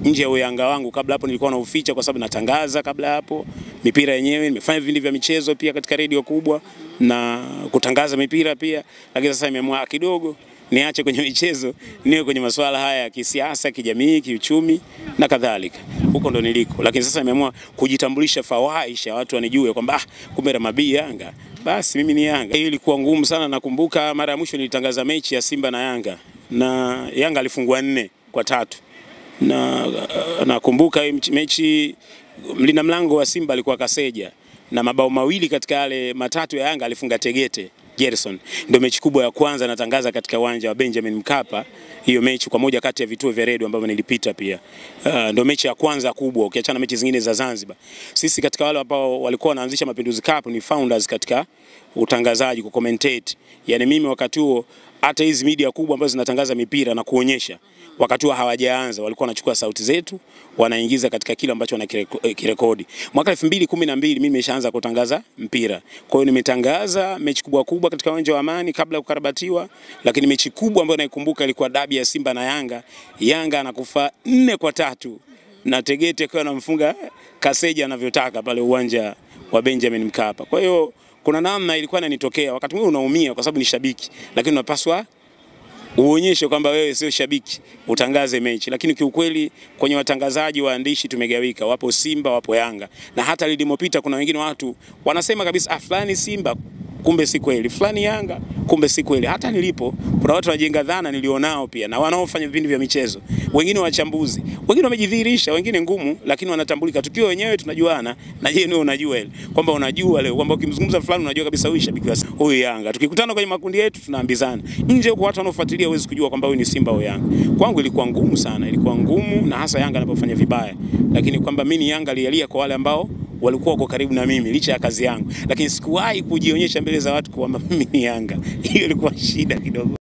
nje ya uyanga wangu. Kabla hapo nilikuwa nauficha kwa sababu natangaza kabla hapo mipira yenyewe, nimefanya vipindi vya michezo pia katika redio kubwa na kutangaza mipira pia, lakini sasa nimeamua kidogo niache kwenye michezo, niwe kwenye masuala haya ya kisiasa, kijamii, kiuchumi na kadhalika. Huko ndo niliko. Lakini sasa nimeamua kujitambulisha fawaisha, watu wanijue kwamba kumbe Ramabi Yanga, basi mimi ni Yanga. Hiyo ilikuwa ngumu sana. Nakumbuka mara ya mwisho nilitangaza mechi ya Simba na Yanga na Yanga alifungwa 4-3. Na nakumbuka mechi mlinda mlango wa Simba alikuwa Kaseja na mabao mawili katika yale matatu ya Yanga alifunga Tegete Gerson. Ndio mechi kubwa ya kwanza natangaza katika uwanja wa Benjamin Mkapa. Hiyo mechi kwa moja kati ya vituo vya redio ambavyo nilipita pia. Ndio mechi ya kwanza kubwa ukiachana mechi zingine za Zanzibar. Sisi katika wale ambao walikuwa wanaanzisha Mapinduzi Cup ni founders katika utangazaji, ku commentate. Yaani mimi wakati huo hata hizi media kubwa ambazo zinatangaza mipira na kuonyesha wakati huo hawajaanza, walikuwa wanachukua sauti zetu wanaingiza katika kile ambacho wanakirekodi. Mwaka 2012 mimi nimeshaanza kutangaza mpira. Kwa hiyo nimetangaza mechi kubwa katika uwanja wa Amani kabla ya kukarabatiwa, lakini mechi kubwa ambayo naikumbuka ilikuwa dabi ya Simba na Yanga. Yanga anakufa 4-3 na Tegete kwa anamfunga Kaseja anavyotaka pale uwanja wa Benjamin Mkapa. Kwa hiyo kuna namna ilikuwa inanitokea wakati mwingine unaumia kwa sababu ni shabiki, lakini unapaswa uonyeshe kwamba wewe sio shabiki, utangaze mechi. Lakini kiukweli kwenye watangazaji waandishi tumegawika, wapo Simba wapo Yanga, na hata lilimopita kuna wengine watu wanasema kabisa fulani Simba kumbe si kweli, fulani Yanga kumbe si kweli. Hata nilipo kuna watu wanajenga dhana nilionao pia na wanaofanya vipindi vya michezo, wengine wachambuzi, wengine wamejidhihirisha, wengine ngumu, lakini wanatambulika. Tukio wenyewe tunajuana na yeye ndio unajua ile kwamba unajua leo kwamba ukimzungumza fulani unajua kabisa huyu shabiki wa huyu Yanga. Tukikutana kwenye makundi yetu tunaambizana. Nje huko watu wanaofuatilia huwezi kujua kwamba huyu ni Simba au Yanga. Kwangu ilikuwa ngumu sana, ilikuwa ngumu, na hasa Yanga anapofanya vibaya. Lakini kwamba mimi ni Yanga lialia kwa wale ambao walikuwa wako karibu na mimi licha ya kazi yangu, lakini sikuwahi kujionyesha mbele za watu kwamba mimi ni Yanga. Hiyo ilikuwa shida kidogo.